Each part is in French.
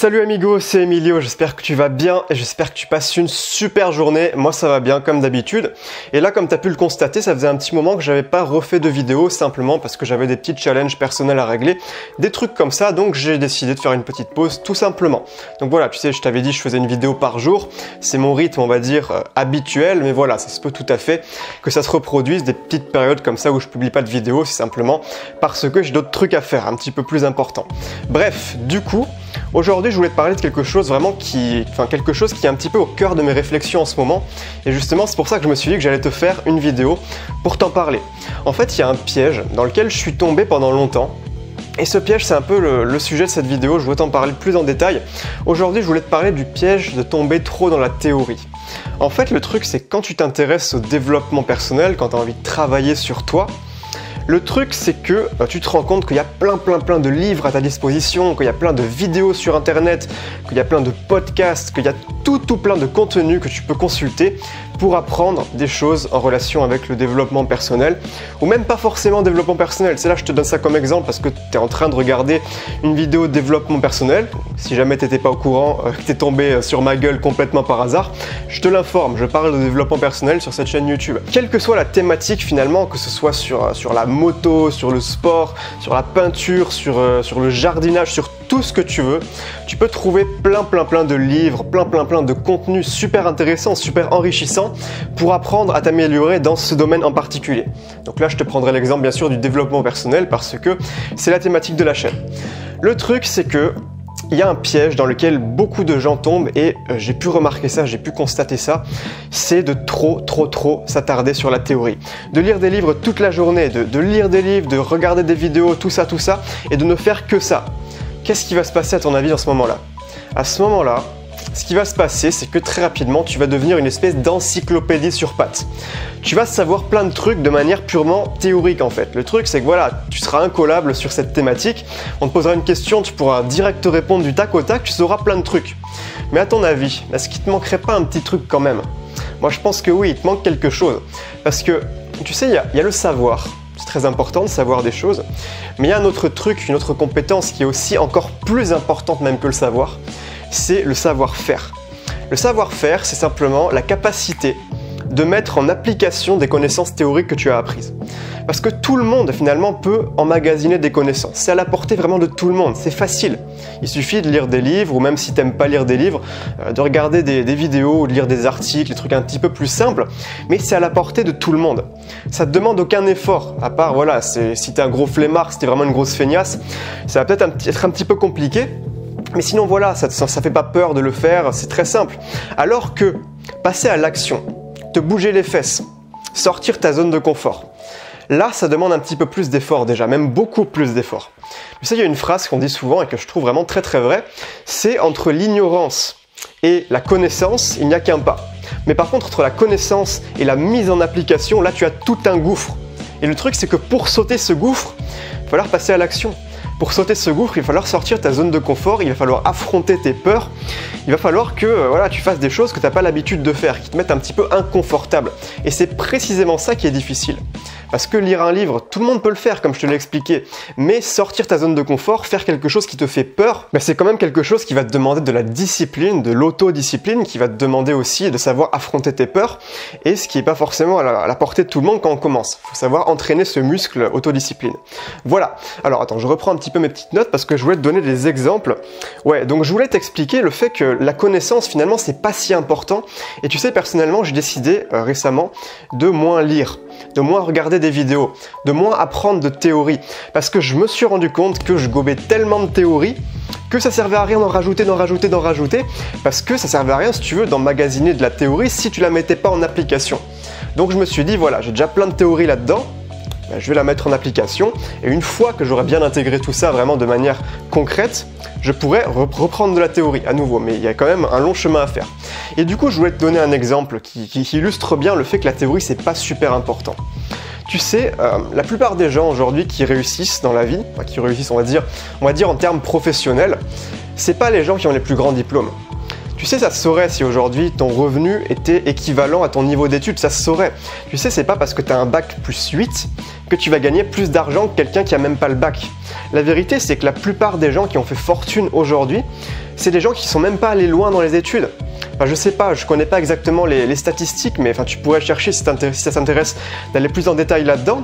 Salut amigo, c'est Emilio, j'espère que tu vas bien et j'espère que tu passes une super journée. Moi ça va bien comme d'habitude. Et là comme tu as pu le constater, ça faisait un petit moment que j'avais pas refait de vidéo simplement parce que j'avais des petits challenges personnels à régler, des trucs comme ça, donc j'ai décidé de faire une petite pause tout simplement. Donc voilà, tu sais, je t'avais dit je faisais une vidéo par jour, c'est mon rythme on va dire habituel, mais voilà, ça se peut tout à fait que ça se reproduise des petites périodes comme ça où je publie pas de vidéo, c'est simplement parce que j'ai d'autres trucs à faire, un petit peu plus importants. Bref, du coup, aujourd'hui, je voulais te parler de quelque chose vraiment qui est un petit peu au cœur de mes réflexions en ce moment. Et justement, c'est pour ça que je me suis dit que j'allais te faire une vidéo pour t'en parler. En fait, il y a un piège dans lequel je suis tombé pendant longtemps. Et ce piège, c'est un peu le sujet de cette vidéo, je voulais t'en parler plus en détail. Aujourd'hui, je voulais te parler du piège de tomber trop dans la théorie. En fait, le truc, c'est que quand tu t'intéresses au développement personnel, quand tu as envie de travailler sur toi, le truc, c'est que tu te rends compte qu'il y a plein de livres à ta disposition, qu'il y a plein de vidéos sur internet, qu'il y a plein de podcasts, qu'il y a tout plein de contenus que tu peux consulter pour apprendre des choses en relation avec le développement personnel, ou même pas forcément développement personnel. C'est là que je te donne ça comme exemple parce que tu es en train de regarder une vidéo de développement personnel. Si jamais tu n'étais pas au courant, que tu es tombé sur ma gueule complètement par hasard, je te l'informe, je parle de développement personnel sur cette chaîne YouTube. Quelle que soit la thématique finalement, que ce soit sur la moto, sur le sport, sur la peinture, sur le jardinage, sur tout ce que tu veux, tu peux trouver plein de livres, plein de contenus super intéressants, super enrichissants pour apprendre à t'améliorer dans ce domaine en particulier. Donc là, je te prendrai l'exemple bien sûr du développement personnel parce que c'est la thématique de la chaîne. Le truc, c'est que il y a un piège dans lequel beaucoup de gens tombent et j'ai pu remarquer ça, j'ai pu constater ça, c'est de trop s'attarder sur la théorie. De lire des livres toute la journée, de lire des livres, de regarder des vidéos, tout ça, et de ne faire que ça. Qu'est-ce qui va se passer à ton avis en ce moment-là? À ce moment-là, ce qui va se passer, c'est que très rapidement, tu vas devenir une espèce d'encyclopédie sur pattes. Tu vas savoir plein de trucs de manière purement théorique en fait. Le truc, c'est que voilà, tu seras incollable sur cette thématique. On te posera une question, tu pourras direct te répondre du tac au tac, tu sauras plein de trucs. Mais à ton avis, est-ce qu'il te manquerait pas un petit truc quand même? Moi, je pense que oui, il te manque quelque chose. Parce que, tu sais, il y a le savoir. C'est très important de savoir des choses. Mais il y a un autre truc, une autre compétence qui est aussi encore plus importante même que le savoir. C'est le savoir-faire. Le savoir-faire, c'est simplement la capacité de mettre en application des connaissances théoriques que tu as apprises. Parce que tout le monde, finalement, peut emmagasiner des connaissances. C'est à la portée vraiment de tout le monde, c'est facile. Il suffit de lire des livres, ou même si tu n'aimes pas lire des livres, de regarder des vidéos, ou de lire des articles, des trucs un petit peu plus simples, mais c'est à la portée de tout le monde. Ça ne te demande aucun effort, à part, voilà, si tu es un gros flemmard, si tu es vraiment une grosse feignasse, ça va peut-être être un petit peu compliqué, mais sinon voilà, ça fait pas peur de le faire, c'est très simple. Alors que passer à l'action, te bouger les fesses, sortir ta zone de confort, là ça demande un petit peu plus d'effort déjà, même beaucoup plus d'effort. Mais ça, il y a une phrase qu'on dit souvent et que je trouve vraiment très vraie, c'est entre l'ignorance et la connaissance, il n'y a qu'un pas. Mais par contre, entre la connaissance et la mise en application, là tu as tout un gouffre. Et le truc, c'est que pour sauter ce gouffre, il va falloir passer à l'action. Pour sauter ce gouffre, il va falloir sortir ta zone de confort, il va falloir affronter tes peurs, il va falloir que voilà, tu fasses des choses que tu n'as pas l'habitude de faire, qui te mettent un petit peu inconfortable. Et c'est précisément ça qui est difficile. Parce que lire un livre, tout le monde peut le faire, comme je te l'ai expliqué, mais sortir ta zone de confort, faire quelque chose qui te fait peur, ben c'est quand même quelque chose qui va te demander de la discipline, de l'autodiscipline, qui va te demander aussi de savoir affronter tes peurs, et ce qui n'est pas forcément à la portée de tout le monde quand on commence. Il faut savoir entraîner ce muscle autodiscipline. Voilà. Alors attends, je reprends un petit peu mes petites notes parce que je voulais te donner des exemples. Ouais, donc je voulais t'expliquer le fait que la connaissance, finalement, c'est pas si important. Et tu sais, personnellement, j'ai décidé récemment de moins lire, de moins regarder des vidéos, de moins apprendre de théorie. Parce que je me suis rendu compte que je gobais tellement de théorie que ça servait à rien d'en rajouter, parce que ça servait à rien, si tu veux, d'emmagasiner de la théorie si tu la mettais pas en application. Donc je me suis dit, voilà, j'ai déjà plein de théories là-dedans, je vais la mettre en application, et une fois que j'aurai bien intégré tout ça vraiment de manière concrète, je pourrais reprendre de la théorie à nouveau, mais il y a quand même un long chemin à faire. Et du coup, je voulais te donner un exemple qui illustre bien le fait que la théorie, c'est pas super important. Tu sais, la plupart des gens aujourd'hui qui réussissent dans la vie, enfin, qui réussissent on va dire en termes professionnels, c'est pas les gens qui ont les plus grands diplômes. Tu Tu sais, ça se saurait si aujourd'hui ton revenu était équivalent à ton niveau d'études, ça se saurait. Tu sais, c'est pas parce que tu as un bac plus 8 que tu vas gagner plus d'argent que quelqu'un qui a même pas le bac. La vérité, c'est que la plupart des gens qui ont fait fortune aujourd'hui, c'est des gens qui sont même pas allés loin dans les études. Enfin, je sais pas, je connais pas exactement les statistiques, mais enfin, tu pourrais chercher si ça t'intéresse d'aller plus en détail là-dedans.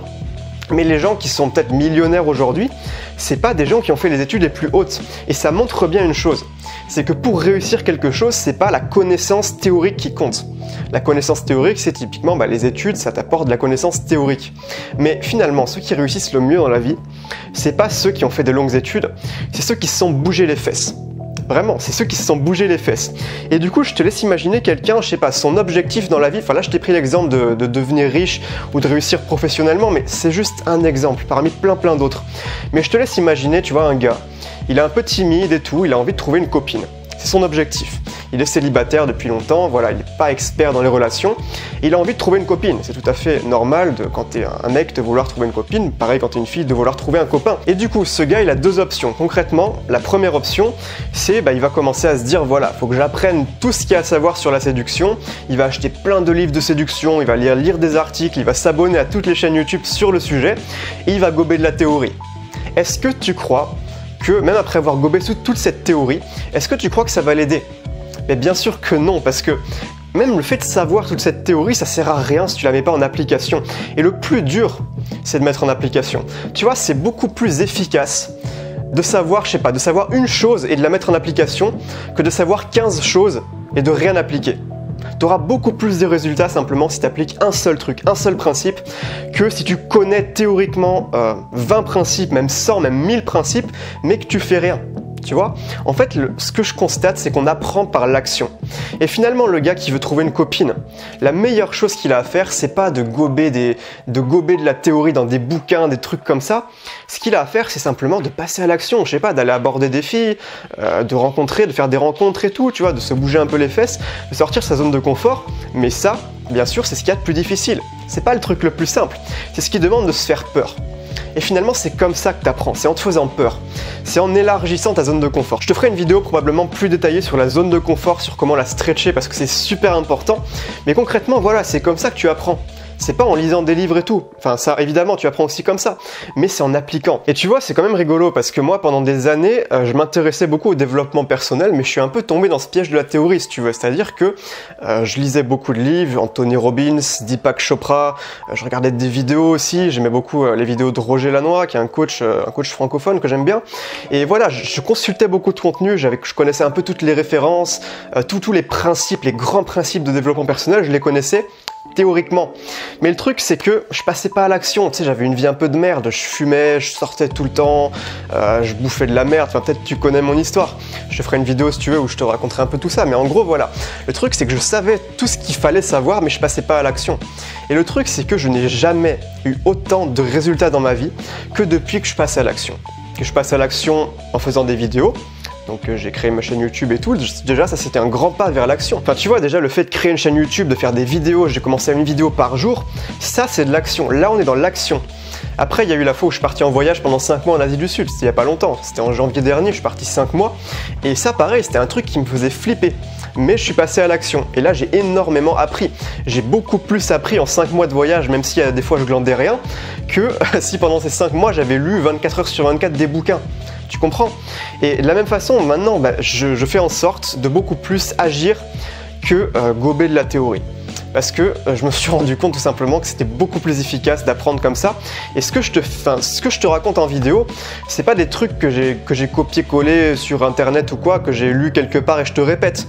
Mais les gens qui sont peut-être millionnaires aujourd'hui, c'est pas des gens qui ont fait les études les plus hautes. Et ça montre bien une chose, c'est que pour réussir quelque chose, c'est pas la connaissance théorique qui compte. La connaissance théorique, c'est typiquement les études, ça t'apporte de la connaissance théorique. Mais finalement, ceux qui réussissent le mieux dans la vie, c'est pas ceux qui ont fait de longues études, c'est ceux qui se sont bougés les fesses. Vraiment, c'est ceux qui se sont bougés les fesses. Et du coup, je te laisse imaginer quelqu'un, je sais pas, son objectif dans la vie, enfin là je t'ai pris l'exemple de devenir riche ou de réussir professionnellement, mais c'est juste un exemple parmi plein d'autres. Mais je te laisse imaginer, tu vois, un gars, il est un peu timide et tout, il a envie de trouver une copine. C'est son objectif. Il est célibataire depuis longtemps, voilà, il n'est pas expert dans les relations, et il a envie de trouver une copine. C'est tout à fait normal quand t'es un mec de vouloir trouver une copine, pareil quand t'es une fille de vouloir trouver un copain. Et du coup, ce gars, il a deux options. Concrètement, la première option, c'est il va commencer à se dire, voilà, faut que j'apprenne tout ce qu'il y a à savoir sur la séduction. Il va acheter plein de livres de séduction, il va lire des articles, il va s'abonner à toutes les chaînes YouTube sur le sujet, et il va gober de la théorie. Est-ce que tu crois que, même après avoir gobé toute cette théorie, est-ce que tu crois que ça va l'aider? Mais bien sûr que non, parce que même le fait de savoir toute cette théorie, ça sert à rien si tu la mets pas en application. Et le plus dur, c'est de mettre en application. Tu vois, c'est beaucoup plus efficace de savoir, je sais pas, de savoir une chose et de la mettre en application que de savoir 15 choses et de rien appliquer. Tu auras beaucoup plus de résultats simplement si tu appliques un seul truc, un seul principe, que si tu connais théoriquement 20 principes, même 100, même 1000 principes, mais que tu fais rien. Tu vois, en fait, ce que je constate, c'est qu'on apprend par l'action. Et finalement, le gars qui veut trouver une copine, la meilleure chose qu'il a à faire, c'est pas de gober de la théorie dans des bouquins, des trucs comme ça. Ce qu'il a à faire, c'est simplement de passer à l'action. Je sais pas, d'aller aborder des filles, de faire des rencontres et tout, tu vois, de se bouger un peu les fesses, de sortir de sa zone de confort. Mais ça, bien sûr, c'est ce qu'il y a de plus difficile. C'est pas le truc le plus simple. C'est ce qui demande de se faire peur. Et finalement, c'est comme ça que tu apprends, c'est en te faisant peur. C'est en élargissant ta zone de confort. Je te ferai une vidéo probablement plus détaillée sur la zone de confort, sur comment la stretcher parce que c'est super important. Mais concrètement, voilà, c'est comme ça que tu apprends. C'est pas en lisant des livres et tout. Enfin, ça, évidemment, tu apprends aussi comme ça. Mais c'est en appliquant. Et tu vois, c'est quand même rigolo parce que moi, pendant des années, je m'intéressais beaucoup au développement personnel, mais je suis un peu tombé dans ce piège de la théorie, si tu veux. C'est-à-dire que je lisais beaucoup de livres, Anthony Robbins, Deepak Chopra, je regardais des vidéos aussi. J'aimais beaucoup les vidéos de Roger Lannoy, qui est un coach francophone que j'aime bien. Et voilà, je consultais beaucoup de contenu, je connaissais un peu toutes les références, tous les principes, les grands principes de développement personnel, je les connaissais théoriquement. Mais le truc, c'est que je passais pas à l'action. Tu sais, j'avais une vie un peu de merde. Je fumais, je sortais tout le temps, je bouffais de la merde. Enfin, peut-être tu connais mon histoire. Je te ferai une vidéo si tu veux où je te raconterai un peu tout ça. Mais en gros, voilà. Le truc, c'est que je savais tout ce qu'il fallait savoir, mais je passais pas à l'action. Et le truc, c'est que je n'ai jamais eu autant de résultats dans ma vie que depuis que je passe à l'action. Que je passe à l'action en faisant des vidéos. Donc j'ai créé ma chaîne YouTube et tout, déjà ça c'était un grand pas vers l'action. Enfin tu vois déjà le fait de créer une chaîne YouTube, de faire des vidéos, j'ai commencé à une vidéo par jour, ça c'est de l'action, là on est dans l'action. Après il y a eu la fois où je suis parti en voyage pendant 5 mois en Asie du Sud, c'était il y a pas longtemps, c'était en janvier dernier, je suis parti 5 mois, et ça pareil c'était un truc qui me faisait flipper. Mais je suis passé à l'action, et là j'ai énormément appris. J'ai beaucoup plus appris en 5 mois de voyage, même si des fois je glandais rien, que si pendant ces 5 mois j'avais lu 24 heures sur 24 des bouquins. Tu comprends? Et de la même façon, maintenant, je fais en sorte de beaucoup plus agir que gober de la théorie. Parce que je me suis rendu compte tout simplement que c'était beaucoup plus efficace d'apprendre comme ça. Et ce que je te raconte en vidéo, c'est pas des trucs que j'ai copié-collé sur internet ou quoi, que j'ai lu quelque part et je te répète.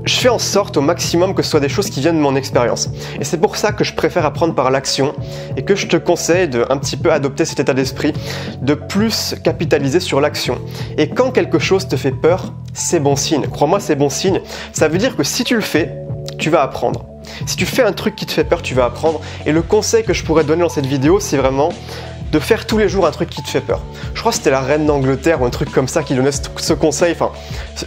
Je fais en sorte au maximum que ce soit des choses qui viennent de mon expérience. Et c'est pour ça que je préfère apprendre par l'action et que je te conseille de un petit peu adopter cet état d'esprit, de plus capitaliser sur l'action. Et quand quelque chose te fait peur, c'est bon signe. Crois-moi, c'est bon signe. Ça veut dire que si tu le fais, tu vas apprendre. Si tu fais un truc qui te fait peur, tu vas apprendre. Et le conseil que je pourrais te donner dans cette vidéo, c'est vraiment de faire tous les jours un truc qui te fait peur. Je crois que c'était la reine d'Angleterre ou un truc comme ça qui donnait ce conseil. Enfin,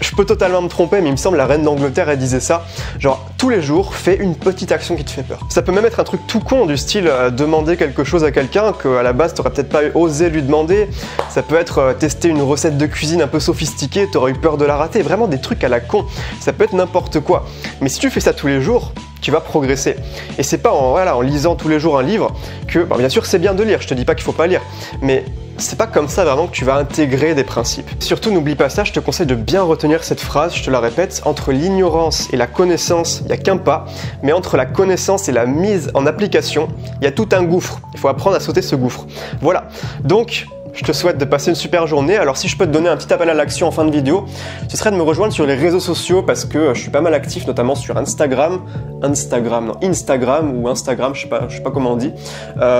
je peux totalement me tromper, mais il me semble la reine d'Angleterre, elle disait ça. Genre, tous les jours, fais une petite action qui te fait peur. Ça peut même être un truc tout con, du style demander quelque chose à quelqu'un qu'à la base, t'aurais peut-être pas osé lui demander. Ça peut être tester une recette de cuisine un peu sophistiquée, t'aurais eu peur de la rater. Vraiment des trucs à la con. Ça peut être n'importe quoi. Mais si tu fais ça tous les jours, tu vas progresser. Et c'est pas en lisant tous les jours un livre que, bien sûr c'est bien de lire, je te dis pas qu'il faut pas lire, mais c'est pas comme ça vraiment que tu vas intégrer des principes. Surtout n'oublie pas ça, je te conseille de bien retenir cette phrase, je te la répète, entre l'ignorance et la connaissance, il n'y a qu'un pas, mais entre la connaissance et la mise en application, il y a tout un gouffre. Il faut apprendre à sauter ce gouffre. Voilà, donc je te souhaite de passer une super journée. Alors si je peux te donner un petit appel à l'action en fin de vidéo, ce serait de me rejoindre sur les réseaux sociaux parce que je suis pas mal actif, notamment sur Instagram ou Instagram, je sais pas comment on dit.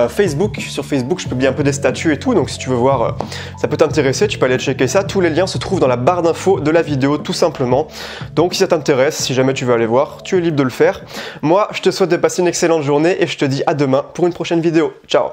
Facebook, sur Facebook je publie un peu des statuts et tout, donc si tu veux voir, ça peut t'intéresser, tu peux aller checker ça. Tous les liens se trouvent dans la barre d'infos de la vidéo, tout simplement. Donc si ça t'intéresse, si jamais tu veux aller voir, tu es libre de le faire. Moi, je te souhaite de passer une excellente journée et je te dis à demain pour une prochaine vidéo. Ciao!